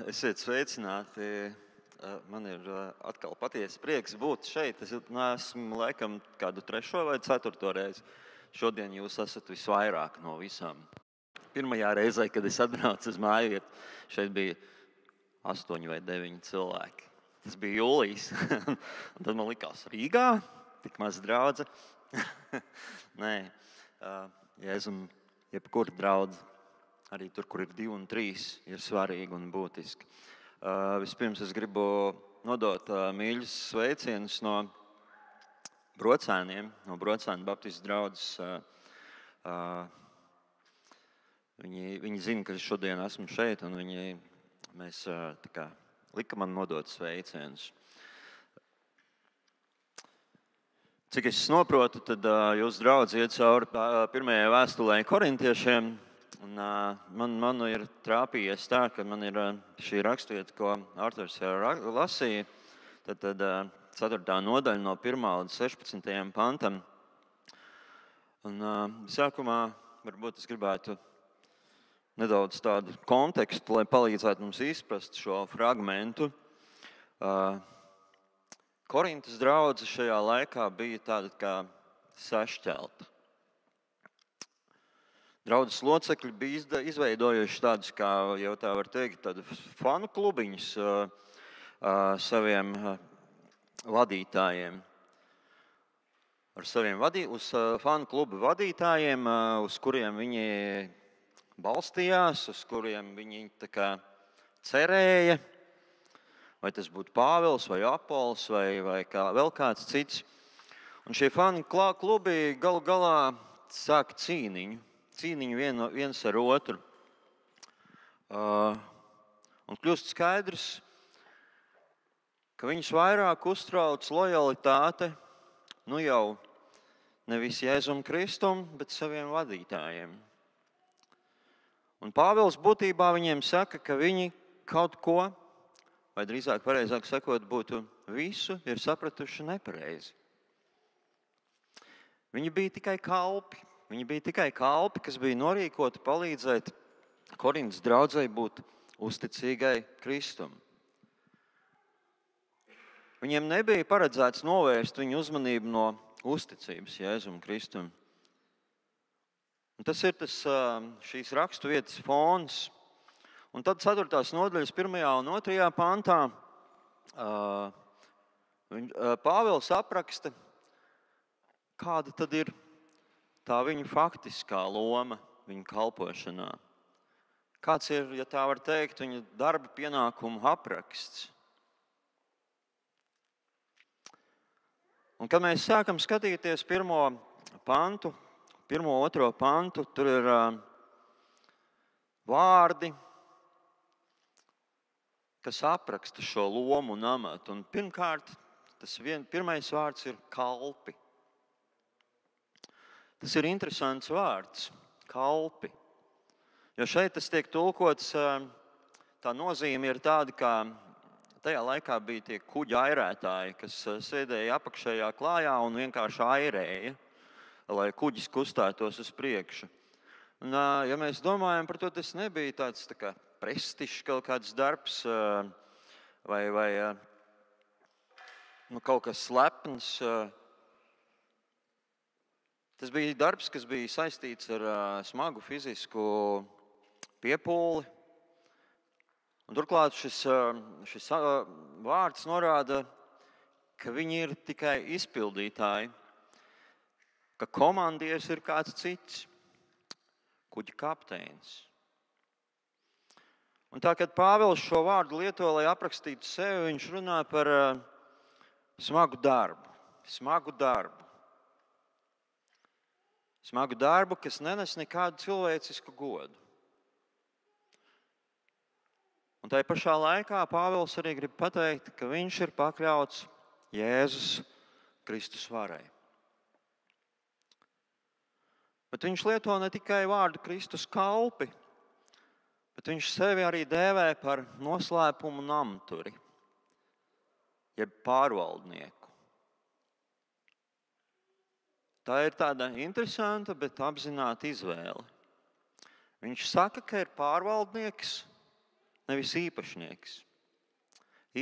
Esiet sveicināti. Man ir atkal patiesi prieks būt šeit. Es neesmu laikam kādu 3. vai 4. reizi. Šodien jūs esat visvairāk no visām. Pirmajā reizē, kad es atbraucu uz māju, šeit bija 8 vai 9 cilvēki. Tas bija jūlijs. Un tad man likās, Rīgā tik maz draudze. Nē, Jēzum, jebkura draudze, arī tur, kur ir 2 un 3, ir svarīgi un būtiski. Vispirms es gribu nodot mīļus sveicienus no Brocēniem, no Brocēnu Baptistu draudzes. Viņi zina, ka es šodien esmu šeit, un mēs lika man nodot sveicienus. Cik es saprotu, tad jūs draudz iet cauri pirmajai vēstulei korintiešiem. Un, man ir trāpījies tā, ka man ir šī raksturvieta, ko Arturs jau lasīja. Tad 4. nodaļa no 1. līdz 16. pantam. Un, sākumā varbūt es gribētu nedaudz tādu kontekstu, lai palīdzētu mums izprast šo fragmentu. Korintas draudze šajā laikā bija tāda kā sašķelta. Draudzes locekļi bija izveidojuši tādus, kā jau tā var teikt, tādu fanu klubiņus saviem vadītājiem. Ar saviem uz fanu klubu vadītājiem, uz kuriem viņi balstījās, uz kuriem viņi tā kā cerēja. Vai tas būtu Pāvils vai Apols vai vēl kāds cits. Un šie fanu klubi galu galā sāk cīniņu viens ar otru. Un kļūst skaidrs, ka viņus vairāk uztrauc lojalitāte, jau nevis Jēzum Kristum, bet saviem vadītājiem. Un Pāvils būtībā viņiem saka, ka viņi kaut ko, vai drīzāk pareizāk sakot, būtu visu ir sapratuši nepareizi. Viņi bija tikai kalpi. Viņi bija tikai kalpi, kas bija norīkoti palīdzēt Korintas draudzei būt uzticīgai Kristum. Viņiem nebija paredzēts novērst viņu uzmanību no uzticības Jēzum Kristum. Un tas ir šīs raksturvietas fons. Un tad 4. nodaļas 1. un 2. pantā Pāvils apraksta, kāda tad ir tā viņa faktiskā loma viņa kalpošanā. Kāds ir, ja tā var teikt, viņa darba pienākumu apraksts. Un, kad mēs sākam skatīties 1. pantu, 1. 2. pantu, tur ir vārdi, kas apraksta šo lomu un amatu. Un pirmkārt, pirmais vārds ir kalpi. Tas ir interesants vārds, kalpi. Jo šeit tas tiek tulkots, tā nozīme ir tāda, kā tajā laikā bija tie kuģa airētāji, kas sēdēja apakšējā klājā un vienkārši airēja, lai kuģis kustētos uz priekšu. Un, ja mēs domājam par to, tas nebija tāds tā kā prestižs kaut kāds darbs vai kaut kas slepns. Tas bija darbs, kas bija saistīts ar smagu fizisku piepūli. Un turklāt šis vārds norāda, ka viņi ir tikai izpildītāji, ka komandieris ir kāds cits, kuģa kapteinis. Un tā, kad Pāvils šo vārdu lieto, lai aprakstītu sevi, viņš runā par smagu darbu. Smagu darbu, kas nenes nekādu cilvēcisku godu. Un tajā pašā laikā Pāvils arī grib pateikt, ka viņš ir pakļauts Jēzus Kristus varai. Bet viņš lieto ne tikai vārdu Kristus kalpi, bet viņš sevi arī dēvē par noslēpumu namturi, jeb pārvaldnieku. Tā ir tāda interesanta, bet apzināta izvēle. Viņš saka, ka ir pārvaldnieks, nevis īpašnieks.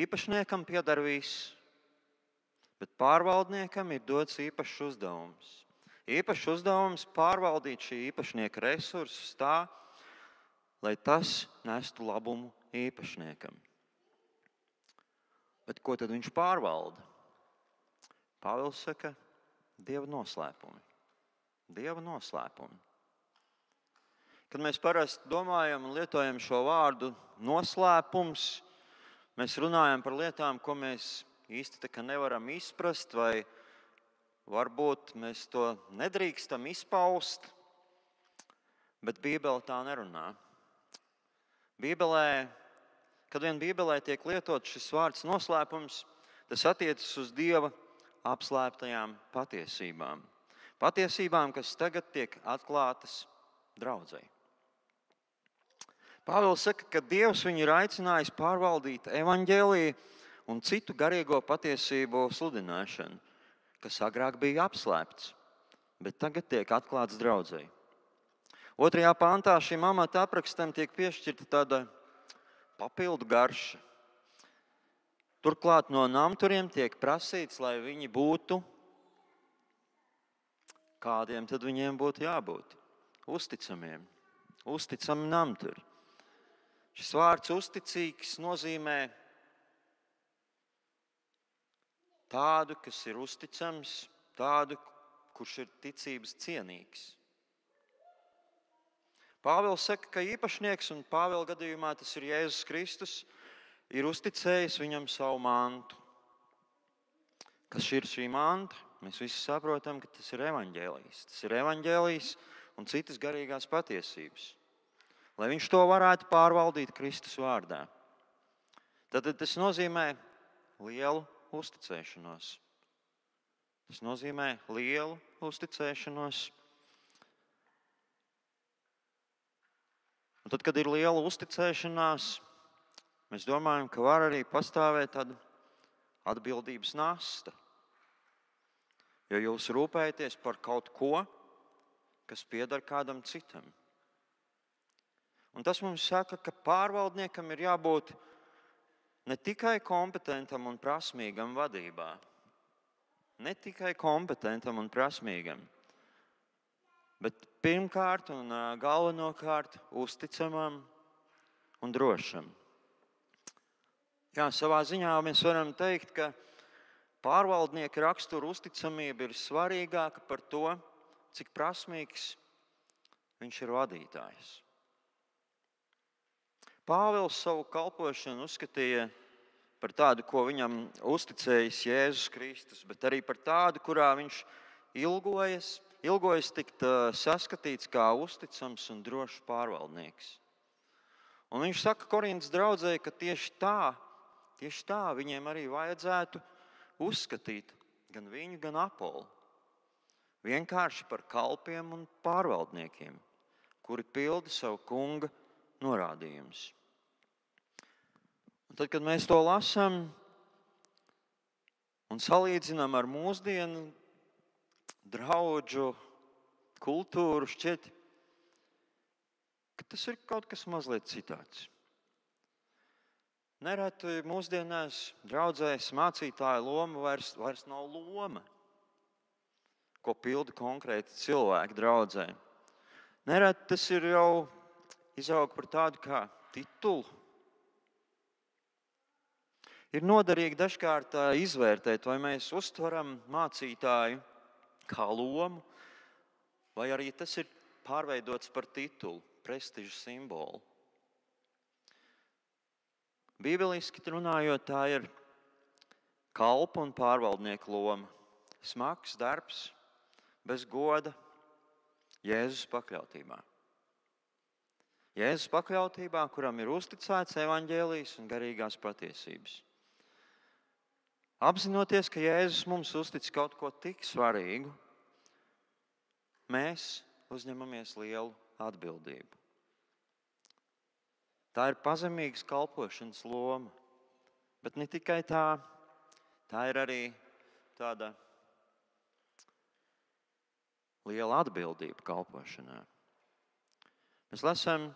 Īpašniekam pieder viss, bet pārvaldniekam ir dots īpašs uzdevums. Īpašs uzdevums pārvaldīt šī īpašnieka resursus tā, lai tas nestu labumu īpašniekam. Bet ko tad viņš pārvalda? Pāvils saka, Dieva noslēpumi. Dieva noslēpumi. Kad mēs parasti domājam un lietojam šo vārdu noslēpums, mēs runājam par lietām, ko mēs īsti nevaram izprast, vai varbūt mēs to nedrīkstam izpaust, bet Bībele tā nerunā. Kad vien Bībelē tiek lietots šis vārds noslēpums, tas attiecas uz Dieva apslēptajām patiesībām. Patiesībām, kas tagad tiek atklātas draudzei. Pāvils saka, ka Dievs viņu ir aicinājis pārvaldīt evaņģēliju un citu garīgo patiesību sludināšanu, kas agrāk bija apslēpts, bet tagad tiek atklāts draudzei. 2. pantā šim amata aprakstam tiek piešķirta tāda papildu garša. Turklāt no namturiem tiek prasīts, lai viņi būtu, kādiem tad viņiem būtu jābūt? Uzticamiem. Uzticami namturi. Šis vārds uzticīgs nozīmē tādu, kas ir uzticams, tādu, kurš ir ticības cienīgs. Pāvils saka, ka īpašnieks, un Pāvila gadījumā tas ir Jēzus Kristus, ir uzticējis viņam savu mantu. Kas ir šī manta? Mēs visi saprotam, ka tas ir evaņģēlijs. Tas ir evaņģēlijs un citas garīgās patiesības. Lai viņš to varētu pārvaldīt Kristus vārdā. Tad tas nozīmē lielu uzticēšanos. Tas nozīmē lielu uzticēšanos. Un tad, kad ir liela uzticēšanās, mēs domājam, ka var arī pastāvēt tāda atbildības nasta. Jo jūs rūpējaties par kaut ko, kas pieder kādam citam. Un tas mums saka, ka pārvaldniekam ir jābūt ne tikai kompetentam un prasmīgam vadībā. Ne tikai kompetentam un prasmīgam, bet pirmkārt un galvenokārt uzticamam un drošam. Jā, savā ziņā mēs varam teikt, ka pārvaldnieka rakstura uzticamība ir svarīgāka par to, cik prasmīgs viņš ir vadītājs. Pāvils savu kalpošanu uzskatīja par tādu, ko viņam uzticējis Jēzus Kristus, bet arī par tādu, kurā viņš ilgojas tikt saskatīts kā uzticams un drošs pārvaldnieks. Un viņš saka Korintas draudzei, ka tieši tā viņiem arī vajadzētu uzskatīt gan viņu, gan Apolu. Vienkārši par kalpiem un pārvaldniekiem, kuri pilda savu kunga norādījumus. Un tad, kad mēs to lasām un salīdzinām ar mūsdienu draudžu kultūru, šķiet, ka tas ir kaut kas mazliet citāds. Nereti mūsdienās draudzēs mācītāja loma vairs nav loma, ko pilda konkrēti cilvēki draudzē. Nereti tas ir jau izaug par tādu kā titulu. Ir noderīgi dažkārt izvērtēt, vai mēs uztveram mācītāju kā lomu, vai arī tas ir pārveidots par titulu, prestižu simbolu. Bībeliski runājot, tā ir kalpa un pārvaldnieka loma. Smags darbs, bez goda, Jēzus pakļautībā. Jēzus pakļautībā, kuram ir uzticēts evaņģēlijs un garīgās patiesības. Apzinoties, ka Jēzus mums uztic kaut ko tik svarīgu, mēs uzņemamies lielu atbildību. Tā ir pazemīgas kalpošanas loma, bet ne tikai tā ir arī tāda liela atbildība kalpošanā. Mēs lasām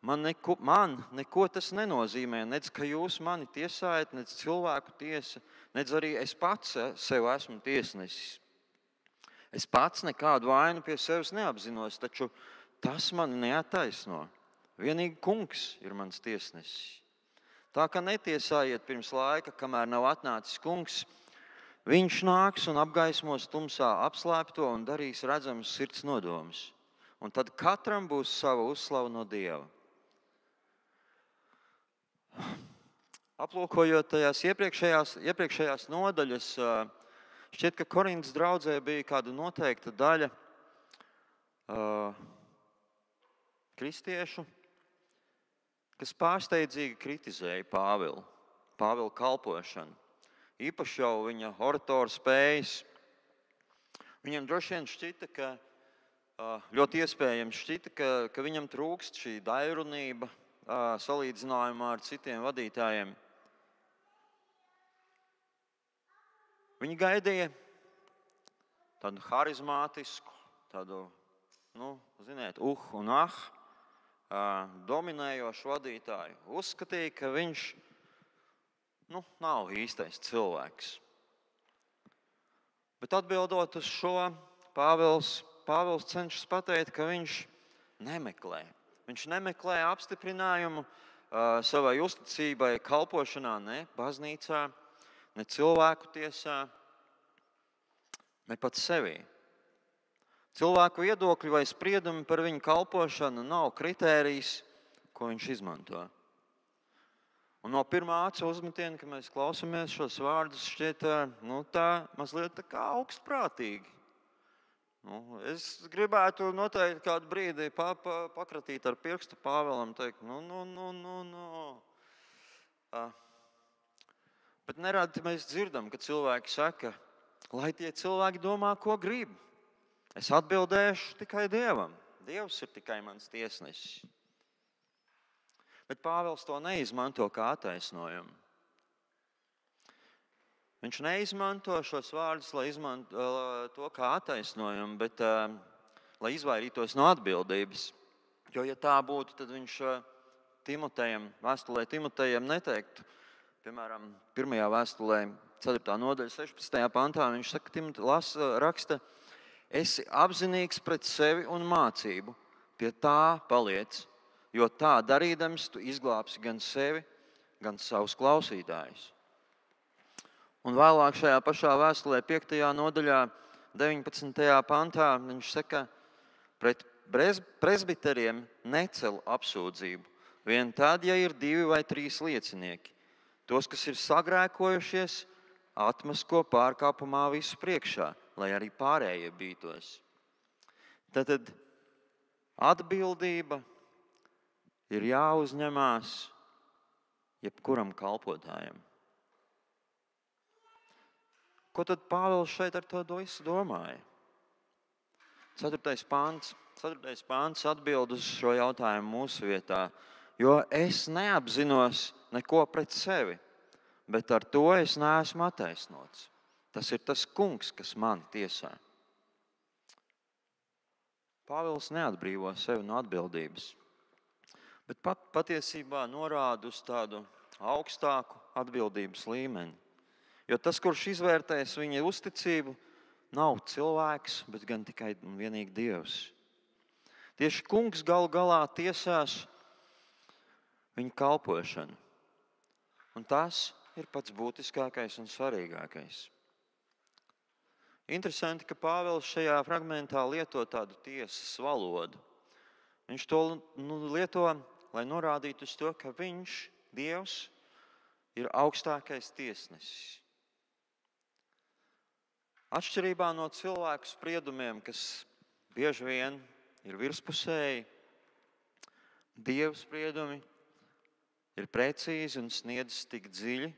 Man neko tas nenozīmē, nec ka jūs mani tiesājat, nec cilvēku tiesa, nec arī es pats sev esmu tiesnesis. Es pats nekādu vainu pie sevis neapzinos, taču tas mani neattaisno. Vienīgi Kungs ir mans tiesnesis. Tā kā netiesājiet pirms laika, kamēr nav atnācis Kungs, viņš nāks un apgaismos tumsā apslēpto un darīs redzamus sirds nodomus. Un tad katram būs sava uzslava no Dieva. Aplūkojot tajās iepriekšējās nodaļas, šķiet, ka Korintas draudzē bija kāda noteikta daļa kristiešu, kas pārsteidzīgi kritizēja Pāvila kalpošanu. Īpaši jau viņa oratoru spējas. Viņam droši vien šķita, ļoti iespējams šķita, ka viņam trūkst šī daļrunība salīdzinājumā ar citiem vadītājiem. Viņi gaidīja tādu harizmātisku, tādu, un dominējošu vadītāju. Uzskatīja, ka viņš nav īstais cilvēks. Bet atbildot uz šo, Pāvils cenšas pateikt, ka viņš nemeklē. Viņš nemeklē apstiprinājumu savai uzticībai kalpošanā ne baznīcā, ne cilvēku tiesā, ne pat sevī. Cilvēku viedokļi vai spriedumi par viņu kalpošanu nav kritērijs, ko viņš izmanto. Un no pirmā acu uzmetiena, kad mēs klausamies šos vārdus, šķiet tā mazliet tā kā augstprātīgi. Es gribētu noteikti kādu brīdi pakratīt ar pirkstu Pāvēlam, teikt, Bet neradi mēs dzirdam, ka cilvēki saka, lai tie cilvēki domā, ko grib. Es atbildēšu tikai Dievam. Dievs ir tikai mans tiesnesis. Bet Pāvils to neizmanto kā attaisnojumu. Viņš neizmanto šos vārdus, lai izmanto to kā attaisnojumu, bet lai izvairītos no atbildības. Jo, ja tā būtu, tad viņš vēstulē Timotejam neteiktu, piemēram, 1. vēstulē, 4. nodaļa, 16. pantā, viņš raksta, esi apzinīgs pret sevi un mācību, pie tā paliec, jo tā darīdams tu izglābsi gan sevi, gan savus klausītājus. Un vēlāk šajā pašā vēstulē, 5. nodaļā, 19. pantā, viņš saka, pret presbiteriem necel apsūdzību, vien tad, ja ir 2 vai 3 liecinieki. Tos, kas ir sagrēkojušies, atmasko pārkāpumā visu priekšā, lai arī pārējie bītos. Tad atbildība ir jāuzņemās jebkuram kalpotājam. Ko tad Pāvils šeit ar to visu domāja? 4. pāns atbild uz šo jautājumu mūsu vietā, jo es neapzinos neko pret sevi, bet ar to es neesmu attaisnots. Tas ir tas Kungs, kas mani tiesā. Pāvils neatbrīvo sevi no atbildības, bet patiesībā norāda uz tādu augstāku atbildības līmeni. Jo tas, kurš izvērtēs viņa uzticību, nav cilvēks, bet gan tikai un vienīgi Dievs. Tieši Kungs galu galā tiesās viņa kalpošanu. Un tas ir pats būtiskākais un svarīgākais. Interesanti, ka Pāvils šajā fragmentā lieto tādu tiesas valodu. Viņš to lieto, lai norādītu uz to, ka viņš, Dievs, ir augstākais tiesnesis. Atšķirībā no cilvēku spriedumiem, kas bieži vien ir virspusēji, Dieva spriedumi ir precīzi un sniedz tik dziļi,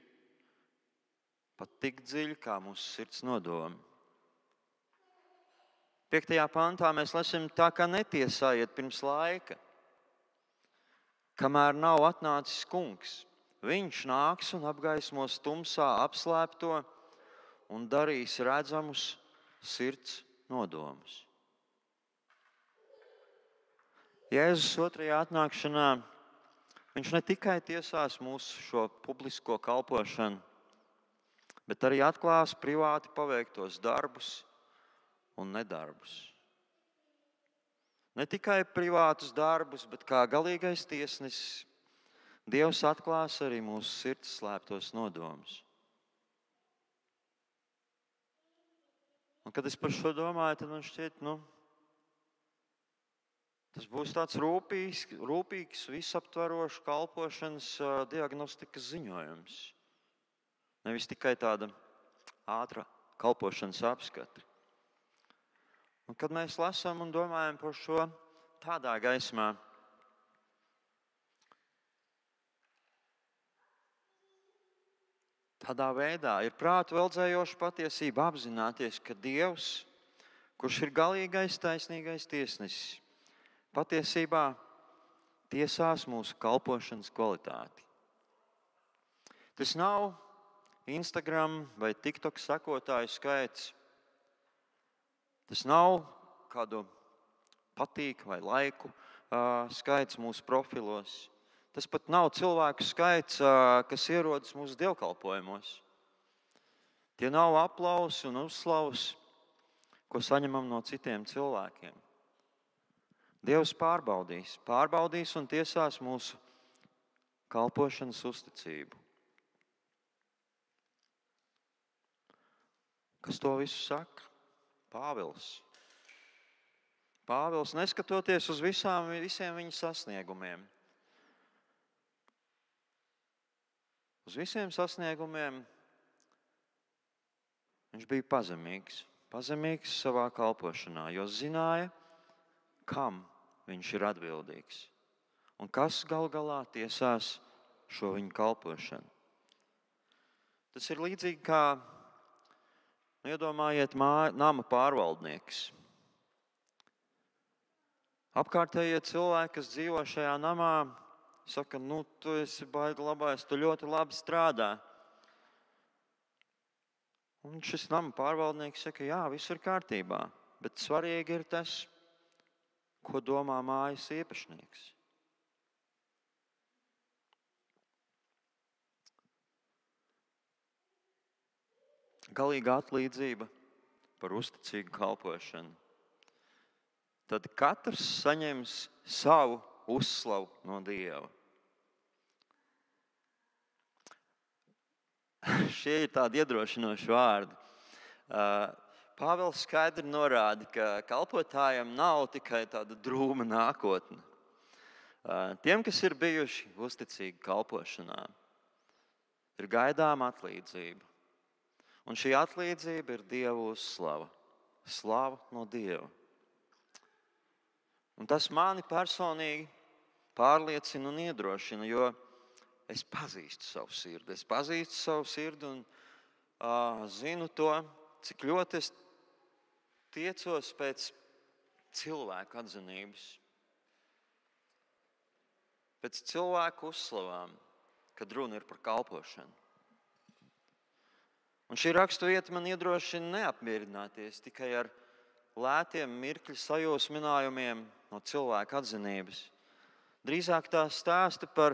pat tik dziļi, kā mūsu sirds nodomi. 5. pantā mēs lasām, tā kā netiesājiet pirms laika, kamēr nav atnācis Kungs. Viņš nāks un apgaismos tumsā apslēpto un darīs redzamus sirds nodomus. Jēzus 2. atnākšanā Viņš ne tikai tiesās mūsu šo publisko kalpošanu, bet arī atklās privāti paveiktos darbus un nedarbus. Ne tikai privātus darbus, bet kā galīgais tiesnesis, Dievs atklās arī mūsu sirds slēptos nodomus. Un, kad es par šo domāju, tad man šķiet, tas būs tāds rūpīgs, visaptverošs kalpošanas diagnostikas ziņojums. Nevis tikai tāda ātra kalpošanas apskate. Un, kad mēs lasām un domājam par šo tādā gaismā, tādā veidā ir prātu veldzējoša patiesība apzināties, ka Dievs, kurš ir galīgais taisnīgais tiesnesis, patiesībā tiesās mūsu kalpošanas kvalitāti. Tas nav Instagram vai TikTok sekotāju skaits. Tas nav kādu patīk vai laiku skaits mūsu profilos. Tas pat nav cilvēku skaits, kas ierodas mūsu dievkalpojumos. Tie nav aplausi un uzslavas, ko saņemam no citiem cilvēkiem. Dievs pārbaudīs un tiesās mūsu kalpošanas uzticību. Kas to visu saka? Pāvils. Pāvils, neskatoties uz visiem viņa sasniegumiem. Uz visiem sasniegumiem viņš bija pazemīgs. Pazemīgs savā kalpošanā, jo zināja, kam viņš ir atbildīgs. Un kas gal galā tiesās šo viņa kalpošanu. Tas ir līdzīgi kā, iedomājiet, nama pārvaldnieks. Apkārtējie cilvēki, kas dzīvo šajā namā, saka, tu esi baigi labais, tu ļoti labi strādā. Un šis nama pārvaldnieks saka, jā, viss ir kārtībā, bet svarīgi ir tas, ko domā mājas īpašnieks. Galīga atlīdzība par uzticīgu kalpošanu. Tad katrs saņems savu uzslavu no Dieva. Šie ir tādi iedrošinoši vārdi. Pāvils skaidri norāda, ka kalpotājiem nav tikai tāda drūma nākotne. Tiem, kas ir bijuši uzticīgi kalpošanā, ir gaidāma atlīdzība. Un šī atlīdzība ir Dieva uzslava. Slava no Dieva. Un tas mani personīgi pārliecina un iedrošina, jo es pazīstu savu sirdi. Es pazīstu savu sirdi un zinu to, cik ļoti es tiecos pēc cilvēku atzinības. Pēc cilvēku uzslavām, kad runa ir par kalpošanu. Un šī raksturvieta man iedrošina neapmierināties tikai ar lētiem mirkļu sajūsminājumiem no cilvēka atzinības. Drīzāk tā stāsta par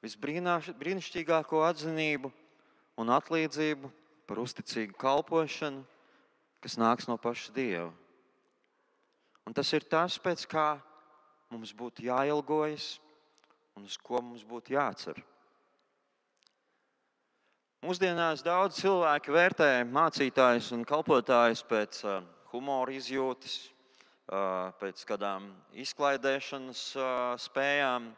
visbrīnišķīgāko atzinību un atlīdzību par uzticīgu kalpošanu, kas nāks no paša Dieva. Un tas ir tas, pēc kā mums būtu jāilgojas un uz ko mums būtu jācer. Mūsdienās daudz cilvēki vērtē mācītājus un kalpotājus pēc humora izjūtas, pēc kādām izklaidēšanas spējām.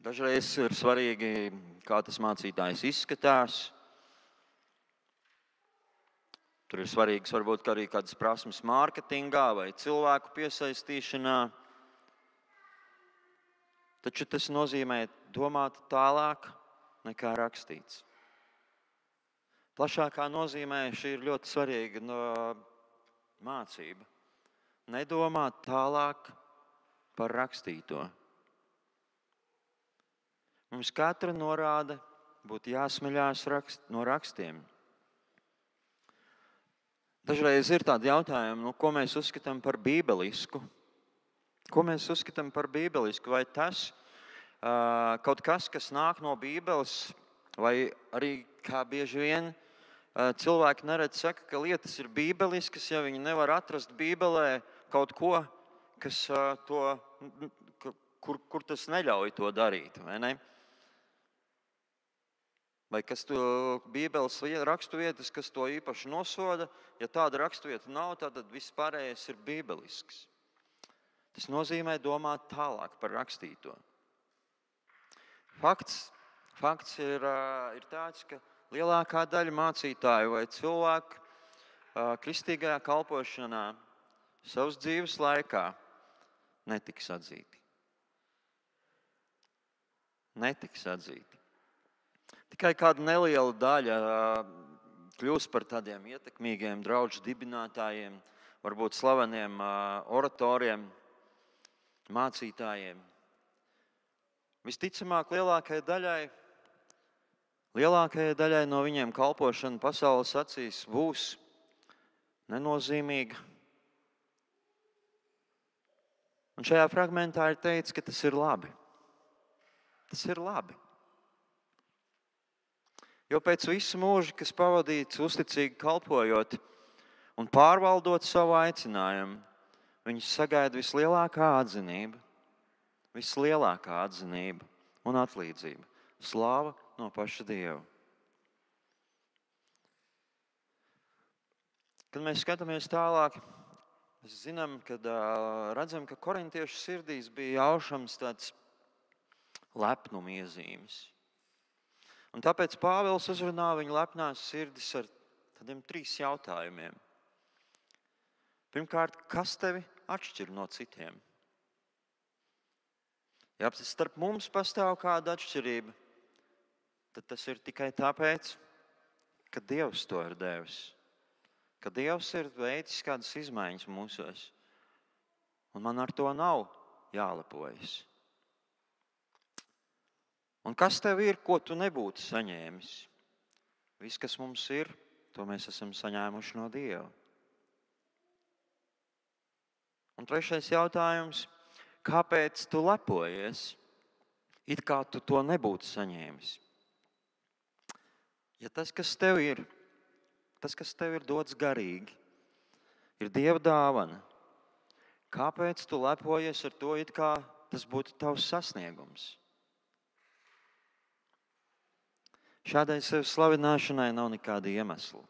Dažreiz ir svarīgi, kā tas mācītājs izskatās. Tur ir svarīgs varbūt arī kādas prasmes mārketingā vai cilvēku piesaistīšanā. Taču tas nozīmē domāt tālāk nekā rakstīts. Plašākā nozīmē šī ir ļoti svarīga mācība. Nedomāt tālāk par rakstīto. Mums katra norāde būtu jāsmeļās no rakstiem. Dažreiz ir tādi jautājumi, ko mēs uzskatām par bībelisku. Ko mēs uzskatām par bībelisku? Vai tas kaut kas, kas nāk no Bībeles, vai arī kā bieži vien cilvēki neredz saka, ka lietas ir bībeliskas, ja viņi nevar atrast Bībelē kaut ko, kas kur tas neļauj to darīt, vai ne? Vai kas to Bībeles raksturvietas, kas to īpaši nosoda, ja tāda raksturvieta nav, tad viss pārējais ir bībelisks. Tas nozīmē domāt tālāk par rakstīto. Fakts ir tāds, ka lielākā daļa mācītāju vai cilvēku kristīgajā kalpošanā savas dzīves laikā netiks atzīti. Tikai kāda neliela daļa kļūs par tādiem ietekmīgiem draugu dibinātājiem, varbūt slaveniem oratoriem, mācītājiem. Visticamāk, lielākajai daļai no viņiem kalpošana pasaules acīs būs nenozīmīga. Un šajā fragmentā ir teikts, ka tas ir labi. Tas ir labi. Jo pēc visu mūžu, kas pavadīts uzticīgi kalpojot un pārvaldot savu aicinājumu, viņus sagaida vislielākā atzinība un atlīdzība. Slāva no paša Dieva. Kad mēs skatāmies tālāk, mēs zinām, redzam, ka korintiešu sirdīs bija jaušams tāds lepnuma iezīmes. Un tāpēc Pāvils uzrunā viņu lepnās sirdis ar tādiem 3 jautājumiem. Pirmkārt, kas tevi atšķir no citiem? Ja starp mums pastāv kāda atšķirība, tad tas ir tikai tāpēc, ka Dievs to ir devis. Ka Dievs ir veicis kādas izmaiņas mūsos. Un man ar to nav jālepojas. Un kas tev ir, ko tu nebūtu saņēmis? Viss, kas mums ir, to mēs esam saņēmuši no Dieva. Un 3. jautājums. Kāpēc tu lepojies, it kā tu to nebūtu saņēmis? Ja tas, kas tev ir dots garīgi, ir Dieva dāvana, kāpēc tu lepojies ar to, it kā tas būtu tavs sasniegums? Šādai sevi slavināšanai nav nekāda iemesla.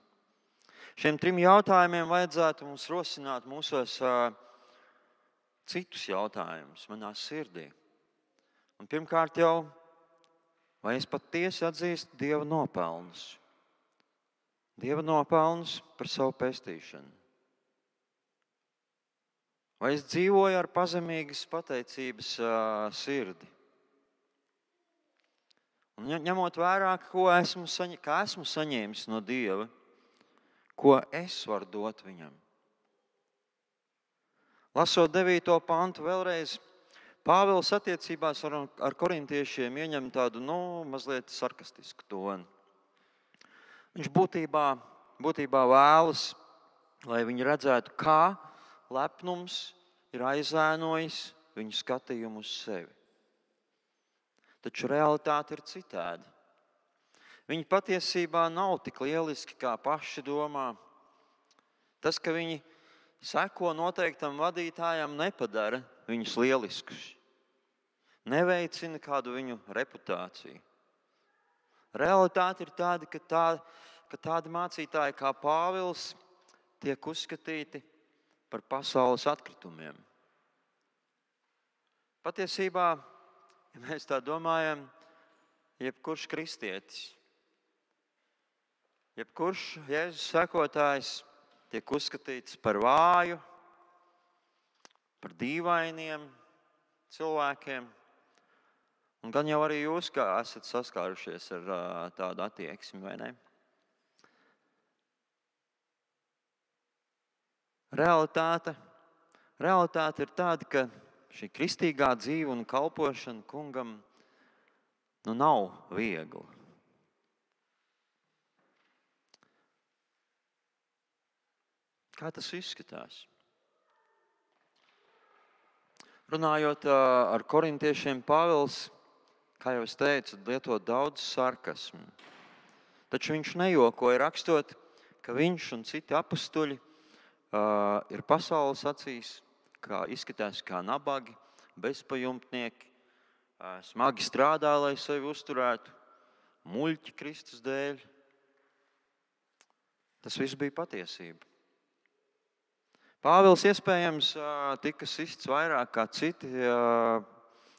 Šiem 3 jautājumiem vajadzētu mums rosināt mūsos citus jautājumus manā sirdī. Un pirmkārt jau, vai es patiesi atzīstu Dieva nopelnus? Dieva nopelnus par savu pestīšanu. Vai es dzīvoju ar pazemīgas pateicības sirdi? Un ņemot vērā, kā esmu saņēmis no Dieva, ko es varu dot viņam? Lasot 9. pantu vēlreiz, Pāvils attiecībās ar korintiešiem ieņem tādu mazliet sarkastisku tonu. Viņš būtībā vēlas, lai viņi redzētu, kā lepnums ir aizēnojis viņu skatījumu uz sevi. Taču realitāte ir citāda. Viņi patiesībā nav tik lieliski, kā paši domā. Tas, ka viņi seko noteiktam vadītājam, nepadara viņus lieliskus. Neveicina kādu viņu reputāciju. Realitāte ir tāda, ka tādi mācītāji kā Pāvils tiek uzskatīti par pasaules atkritumiem. Patiesībā, ja mēs tā domājam, jebkurš kristietis, jebkurš Jēzus sekotājs tiek uzskatīts par vāju, par dīvainiem cilvēkiem. Un gan jau arī jūs esat saskārušies ar tādu attieksmi, vai ne? Realitāte ir tāda, ka šī kristīgā dzīve un kalpošana kungam nav viegla. Kā tas izskatās? Runājot ar korintiešiem, Pāvils, kā jau es teicu, lieto daudz sarkasmu. Taču viņš nejokoja rakstot, ka viņš un citi apustuļi ir pasaules acīs, izskatās kā nabagi, bezpajumtnieki, smagi strādā, lai sevi uzturētu, muļķi Kristus dēļ. Tas viss bija patiesība. Pāvils iespējams tika sists vairāk kā citi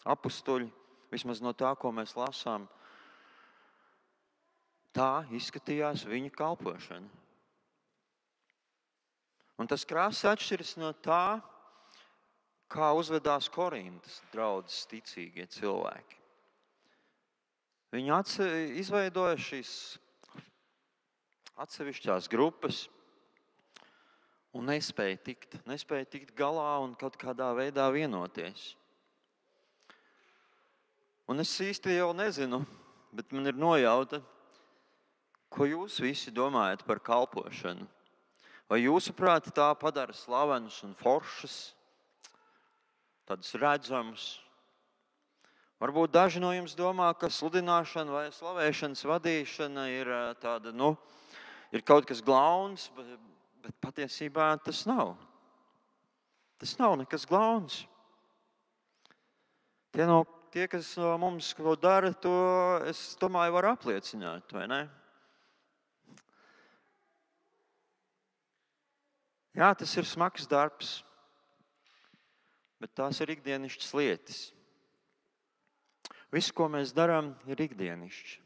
apustuļi, vismaz no tā, ko mēs lasām. Tā izskatījās viņa kalpošana. Un tas krāsa atšķiras no tā, kā uzvedās Korintas draudzes ticīgie cilvēki. Viņi izveidoja šīs atsevišķās grupas un nespēja tikt galā un kaut kādā veidā vienoties. Un es īsti jau nezinu, bet man ir nojauta, ko jūs visi domājat par kalpošanu. Vai jūsuprāt tā padara slavenus un foršus, tādus redzamus? Varbūt daži no jums domā, ka sludināšana vai slavēšanas vadīšana ir tāda, ir kaut kas glauns, bet patiesībā tas nav. Tas nav nekas glauns. Tie, kas no mums ko dara, to es domāju var apliecināt, vai ne? Jā, tas ir smags darbs, bet tās ir ikdienišķas lietas. Viss, ko mēs darām, ir ikdienišķi.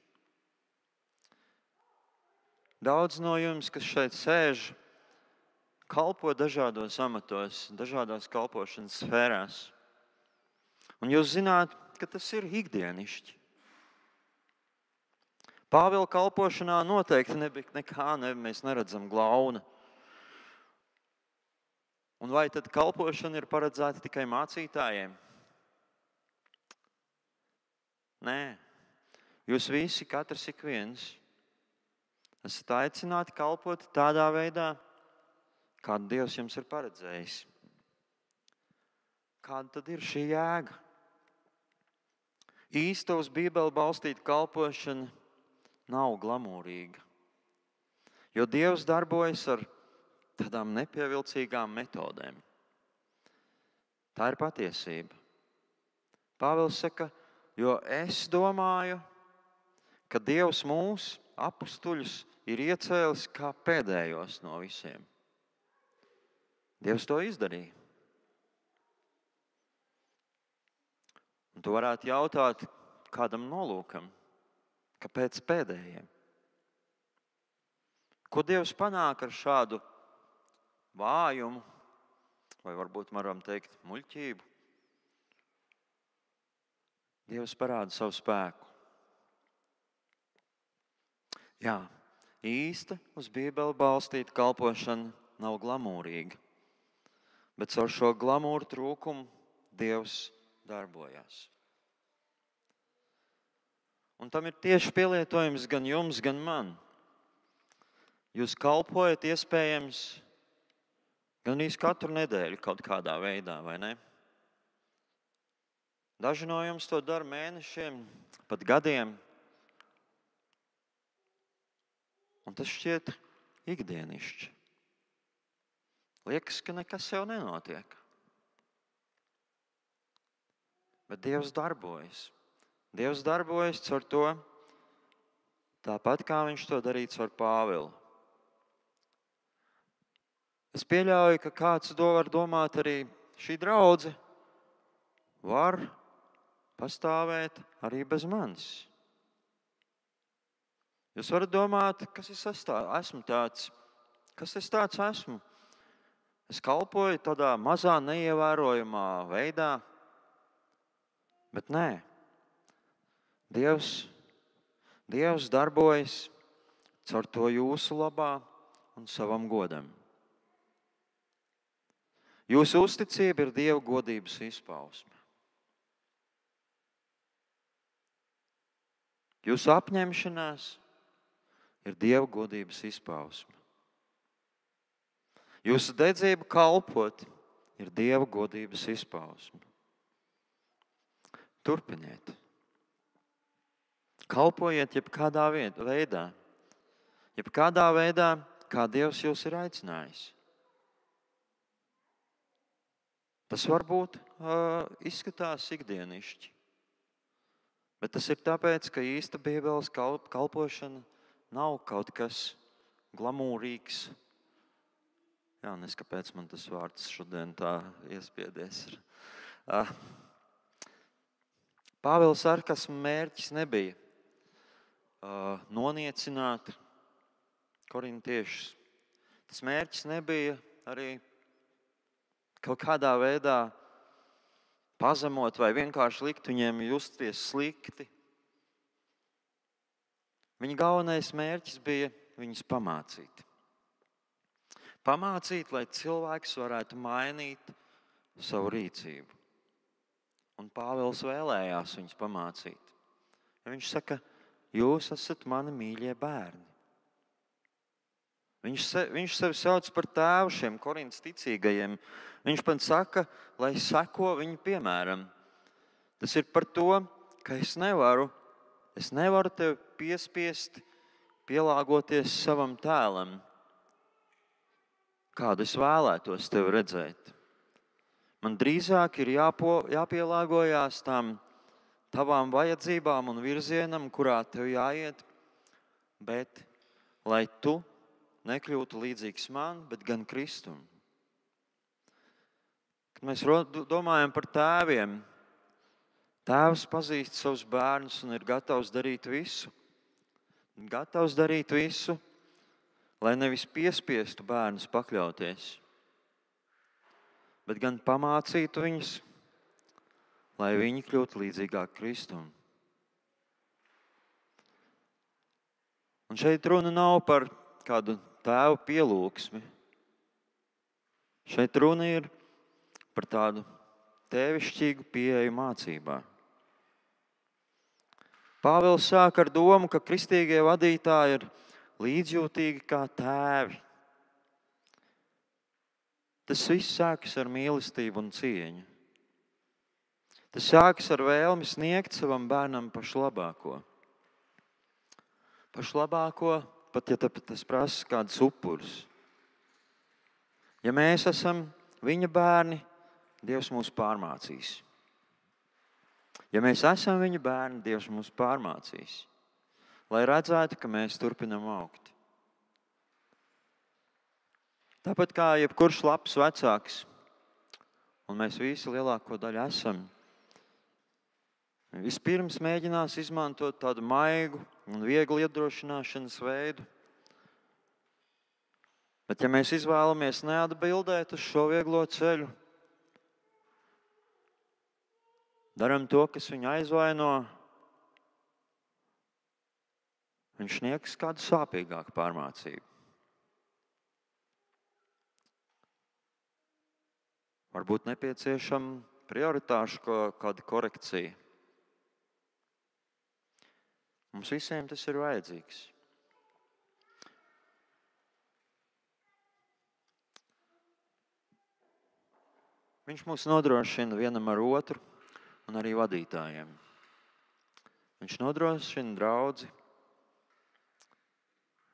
Daudz no jums, kas šeit sēž, kalpo dažādos amatos, dažādās kalpošanas sfērās. Un jūs zināt, ka tas ir ikdienišķi. Pāvila kalpošanā noteikti mēs neredzam glauna. Un vai tad kalpošana ir paredzēta tikai mācītājiem? Nē. Jūs visi, katrs ik viens, esat aicināti kalpot tādā veidā, kādu Dievs jums ir paredzējis. Kāda tad ir šī jēga? Īsta uz Bībeli balstīta kalpošana nav glamūrīga, jo Dievs darbojas ar tādām nepievilcīgām metodēm. Tā ir patiesība. Pāvils saka, jo es domāju, ka Dievs mūs, apustuļus, ir iecēlis kā pēdējos no visiem. Dievs to izdarīja. Un tu varētu jautāt kādam nolūkam, kāpēc pēdējiem? Ko Dievs panāk ar šādu vājumu, vai varbūt varam teikt muļķību? Dievs parāda savu spēku. Jā, īsta uz Bībeli balstīta kalpošana nav glamūrīga, bet caur šo glamūru trūkumu Dievs darbojās. Un tam ir tieši pielietojums gan jums, gan man. Jūs kalpojat iespējams gan īsti katru nedēļu kaut kādā veidā, vai ne? Daži no jums to dara mēnešiem, pat gadiem. Un tas šķiet ikdienišķi. Liekas, ka nekas jau nenotiek. Bet Dievs darbojas. Dievs darbojas caur to, tāpat kā viņš to darīja caur Pāvilu. Es pieļauju, ka kāds to var domāt arī šī draudze var pastāvēt arī bez manis. Jūs varat domāt, kas es esmu tāds? Kas es tāds esmu? Es kalpoju tādā mazā, neievērojamā veidā, bet nē. Dievs darbojas caur to jūsu labā un savam godam. Jūsu uzticība ir Dieva godības izpausme. Jūsu apņemšanās ir Dieva godības izpausme. Jūsu dedzība kalpot ir Dieva godības izpausme. Turpiniet. Kalpojiet jebkādā veidā. Jebkādā veidā, kā Dievs jūs ir aicinājis. Tas varbūt izskatās ikdienišķi. Bet tas ir tāpēc, ka īsta Bībeles kalpošana nav kaut kas glamūrīgs. Jā, nes kāpēc man tas vārds šodien tā iespiedies. Pāvila sarkasma mērķis nebija noniecināt korintiešus. Tas mērķis nebija arī kaut kādā veidā pazemot vai vienkārši likt viņiem justies slikti. Viņa galvenais mērķis bija viņus pamācīt. Pamācīt, lai cilvēks varētu mainīt savu rīcību. Un Pāvils vēlējās viņus pamācīt. Viņš saka, jūs esat mani mīļie bērni. Viņš sevi sauc par tēvu šiem Korintas ticīgajiem. Viņš pat saka, lai seko viņu piemēram. Tas ir par to, ka es nevaru tevi piespiest, pielāgoties savam tēlam, kādu es vēlētos tevi redzēt. Man drīzāk ir jāpielāgojās tavām vajadzībām un virzienam, kurā tev jāiet, bet lai tu nekļūtu līdzīgs man, bet gan Kristum. Kad mēs domājam par tēviem, tēvs pazīst savus bērnus un ir gatavs darīt visu. Gatavs darīt visu, lai nevis piespiestu bērnus pakļauties, bet gan pamācītu viņus, lai viņi kļūtu līdzīgāk Kristum. Un šeit runa nav par kādu tēvu pielūgsmi. Šeit runa ir par tādu tēvišķīgu pieeju mācībā. Pāvils sāk ar domu, ka kristīgie vadītāji ir līdzjūtīgi kā tēvi. Tas viss sākas ar mīlestību un cieņu. Tas sākas ar vēlmi sniegt savam bērnam pašlabāko. Pašlabāko, pat ja tas prasa kādus upurus. Ja mēs esam viņa bērni, Dievs mūs pārmācīs. Ja mēs esam viņa bērni, Dievs mūs pārmācīs. Lai redzētu, ka mēs turpinam augt. Tāpat kā jebkurš labs vecāks, un mēs visi lielāko daļu esam, vispirms mēģinās izmantot tādu maigu un vieglu iedrošināšanas veidu. Bet ja mēs izvēlamies neatbildēt uz šo vieglo ceļu, daram to, kas viņu aizvaino, viņš sniegs kādu sāpīgāku pārmācību. Varbūt nepieciešama prioritāšu kāda korekcija. Mums visiem tas ir vajadzīgs. Viņš mūs nodrošina vienam ar otru un arī vadītājiem. Viņš nodrošina draudzi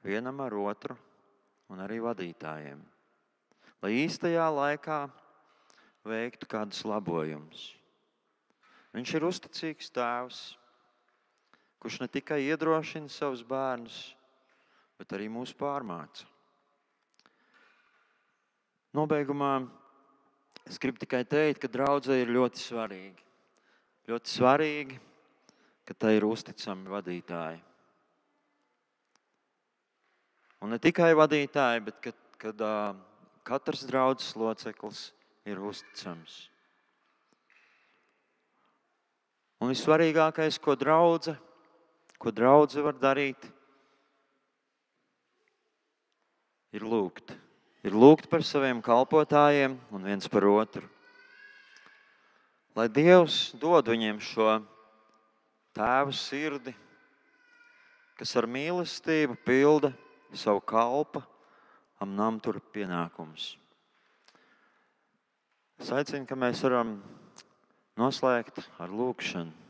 vienam ar otru un arī vadītājiem, lai īstajā laikā veiktu kādus labojumus. Viņš ir uzticīgs tēvs, kurš ne tikai iedrošina savus bērnus, bet arī mūs pārmāca. Nobeigumā es gribu tikai teikt, ka draudzē ir ļoti svarīgi. Ļoti svarīgi, ka tai ir uzticami vadītāji. Un ne tikai vadītāji, bet kad katrs draudzes loceklis ir uzticams. Un vissvarīgākais, ko draudze var darīt, ir lūgt. Ir lūgt par saviem kalpotājiem un viens par otru. Lai Dievs dod viņiem šo tēvu sirdi, kas ar mīlestību pilda savu kalpa namtura pienākumus. Es aicinu, ka mēs varam noslēgt ar lūgšanu.